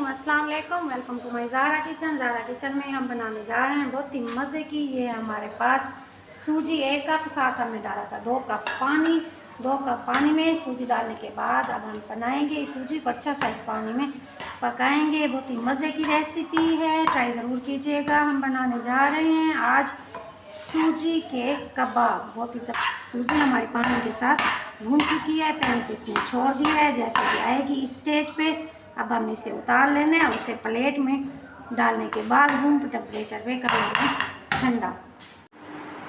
अस्सलाम वालेकुम, welcome to my Zara kitchen. Zara kitchen में हम बनाने जा रहे हैं बहुत ही मज़े की। ये हमारे पास सूजी 1 कप, साथ हमने डाला था 2 कप पानी। 2 कप पानी में सूजी डालने के बाद अब हम बनाएंगे सूजी को अच्छा सा इस पानी में पकाएंगे। बहुत ही मज़े की रेसिपी है, ट्राई ज़रूर कीजिएगा। हम बनाने जा रहे हैं आज सूजी के कबाब। बहुत ही सब सूजी हमारे पानी के साथ भून चुकी है, पैन को इसमें छोड़ दिया है। जैसे कि आएगी इस स्टेज पे अब हम इसे उतार लेना है। उसे प्लेट में डालने के बाद रूम टेम्परेचर पे कर लेंगे ठंडा।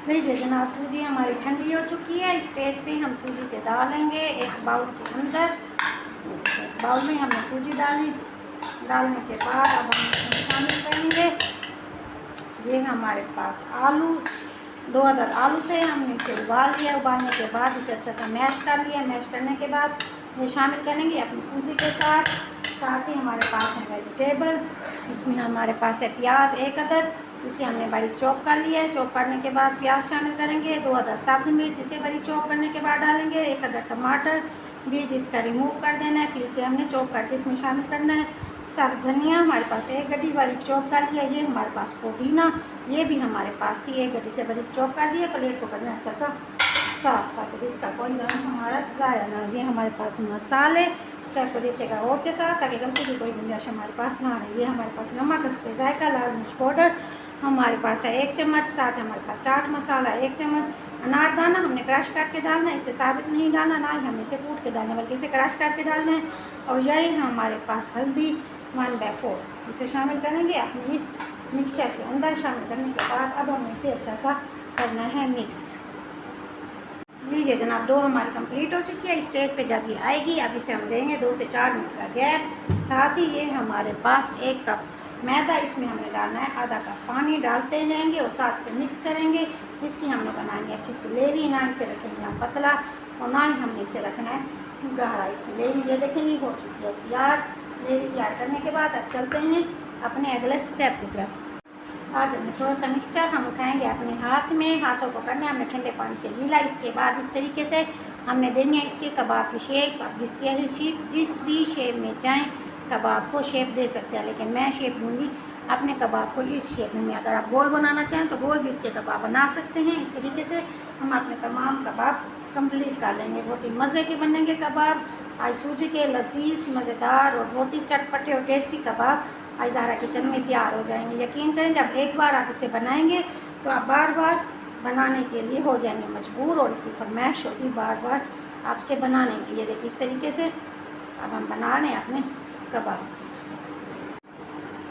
लीजिए जनाब, सूजी हमारी ठंडी हो चुकी है। इस स्टेज पे हम सूजी के डालेंगे एक बाउल के अंदर। एक बाउल में हमने सूजी डालने के बाद अब हम इसमें शामिल करेंगे ये हमारे पास आलू। 2 अदद आलू थे, हमने इसे उबाल लिया। उबालने के बाद इसे अच्छा सा मैश कर लिया। मैश करने के बाद ये शामिल करेंगे अपनी सूजी के साथ। साथ ही हमारे पास है वेजिटेबल। इसमें हमारे पास है प्याज 1 अदद, इसे हमने बड़ी चॉप कर लिया है। चॉप करने के बाद प्याज शामिल करेंगे। 2 अदद सब्ज़ मिर्च, इसे बड़ी चॉप करने के बाद डालेंगे। 1 अदद टमाटर, बीज इसका रिमूव कर देना है, फिर इसे हमने चॉप करके इसमें शामिल करना है। सब्ज़ धनिया हमारे पास 1 गड्डी वाली चॉप कर लिया। ये हमारे पास पुदीना, ये भी हमारे पास थी, 1 गड्डी से बड़ी चॉप कर दिया। प्लेट को करना अच्छा सा साफ ताकि इसका कोई रंग हमारा ज़ाया ना। ये हमारे पास मसाले स्टेप को देखिएगा और के साथ, ताकि गलती की कोई गुंजाइश हमारे पास ना रहे। ये हमारे पास नमक, इस पर जायका, लाल मिर्च पाउडर हमारे पास है 1 चम्मच। साथ हमारे पास चाट मसाला 1 चम्मच। अनारदाना हमने क्रश करके डालना है, इसे साबित नहीं डालना, ना ही हमें इसे कूट के डालना है, बल्कि इसे क्रश करके डालना है। और यही हमारे पास हल्दी 1/4, इसे शामिल करेंगे अपने इस मिक्सचर के अंदर। शामिल करने के बाद अब हमें इसे अच्छा सा करना है मिक्स। लीजिए जनाब, 2 हमारी कंप्लीट हो चुकी है। इस स्टेज पे जब ये आएगी अब इसे हम देंगे 2 से 4 मिनट का गैप। साथ ही ये हमारे पास 1 कप मैदा, इसमें हमने डालना है आधा कप पानी। डालते जाएंगे और साथ से मिक्स करेंगे। इसकी हमने बनानी है अच्छी सी लेवी, ना इसे रखेंगे हम पतला और ना ही हमने इसे रखना है गहरा। इसकी लेवी ये देखेंगे हो चुकी है तैयार। लेवी तैयार करने के बाद अब चलते हैं अपने अगले स्टेप की तरफ। आज हमने थोड़ा सा मिक्सचर हम उठाएंगे अपने हाथ में, हाथों को करना है हमने ठंडे पानी से गीला। इसके बाद इस तरीके से हमने देनी है इसके कबाब की शेप। आप जिस भी शेप में चाहें कबाब को शेप दे सकते हैं, लेकिन मैं शेप दूंगी अपने कबाब को इस शेप में। अगर आप गोल बनाना चाहें तो गोल भी इसके कबाब बना सकते हैं। इस तरीके से हम अपने तमाम कबाब कंप्लीट कर लेंगे। बहुत ही मज़े के बनेंगे कबाब। आज सूजी के लजीज, मज़ेदार और बहुत ही चटपटे और टेस्टी कबाब आज ज़ारा किचन में तैयार हो जाएंगे। यकीन करें जब एक बार आप इसे बनाएंगे तो आप बार बार बनाने के लिए हो जाएंगे मजबूर, और इसकी फरमाइश होगी बार बार आपसे बनाने के लिए। देखिए इस तरीके से अब हम बना रहे हैं अपने कबाब।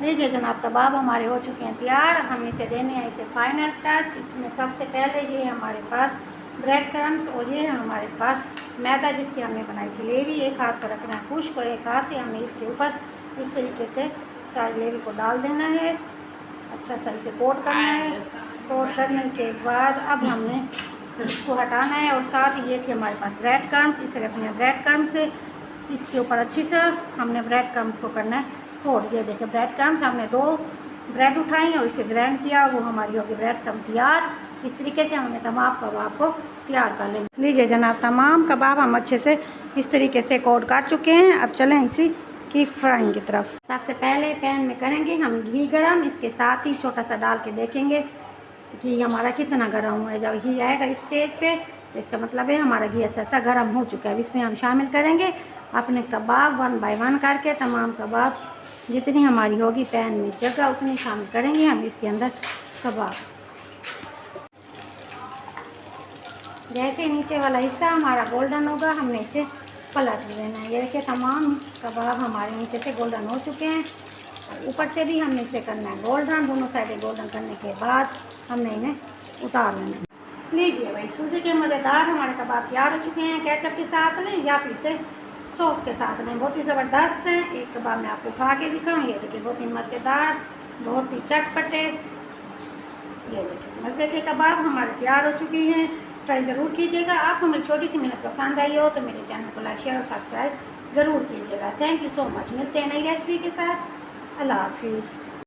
लीजिए जनाब, कबाब हमारे हो चुके हैं तैयार। अब हम इसे देने हैं इसे फाइनल टच। इसमें सबसे पहले ये हमारे पास ब्रेड क्रम्स और ये हमारे पास मैदा जिसकी हमने बनाई थी लेवी। एक हाथ पर रखना है खुश्क और एक हाथ से हमने इसके ऊपर इस तरीके से सारी लेवी को डाल देना है। अच्छा सा इसे कोट करना है। कोट करने के बाद अब हमने इसको हटाना है। और साथ ही ये थे हमारे पास ब्रेड क्रम्स, इसे रखना है ब्रेड क्रम्स से इसके ऊपर अच्छी से हमने ब्रेड क्रम्स को करना है कोट। ये देखिए ब्रेड क्रम्स हमने 2 ब्रेड उठाई और इसे ग्राइंड किया, वो हमारी होगी ब्रेड क्रम्स तैयार। इस तरीके से हमने तमाम कबाब को तैयार कर लेंगे। लीजिए जनाब, तमाम कबाब हम अच्छे से इस तरीके से कोट कर चुके हैं। अब चलें इसी की फ्राइंग की तरफ। सबसे पहले पैन में करेंगे हम घी गरम। इसके साथ ही छोटा सा डाल के देखेंगे घी हमारा कितना गर्म हुआ है। जब घी आएगा इस स्टेज पे तो इसका मतलब है हमारा घी अच्छा सा गर्म हो चुका है। इसमें हम शामिल करेंगे अपने कबाब 1 बाय 1 करके। तमाम कबाब जितनी हमारी होगी पैन में जगह उतनी शामिल करेंगे हम इसके अंदर कबाब। जैसे नीचे वाला हिस्सा हमारा गोल्डन होगा हमने इसे पलट देना है। ये देखिए तमाम कबाब हमारे नीचे से गोल्डन हो चुके हैं और ऊपर से भी हमने इसे करना है गोल्डन। दोनों साइडें गोल्डन करने के बाद हमने इन्हें उतार लेना है। लीजिए भाई, सूजी के मज़ेदार हमारे कबाब तैयार हो चुके हैं। केचप के साथ लें या फिर से सॉस के साथ लें, बहुत ही ज़बरदस्त है। एक कबाब मैं आपको खा के दिखाऊँ। ये देखिए बहुत ही मज़ेदार, बहुत ही चटपटे। ये देखिए मज़े के कबाब हमारे तैयार हो चुके हैं। ट्राई ज़रूर कीजिएगा। आपको मेरी छोटी सी मेहनत पसंद आई हो तो मेरे चैनल को लाइक शेयर और सब्सक्राइब ज़रूर कीजिएगा। Thank you so much. मिलते हैं नई रेसिपी के साथ। अल्लाह हाफिज़।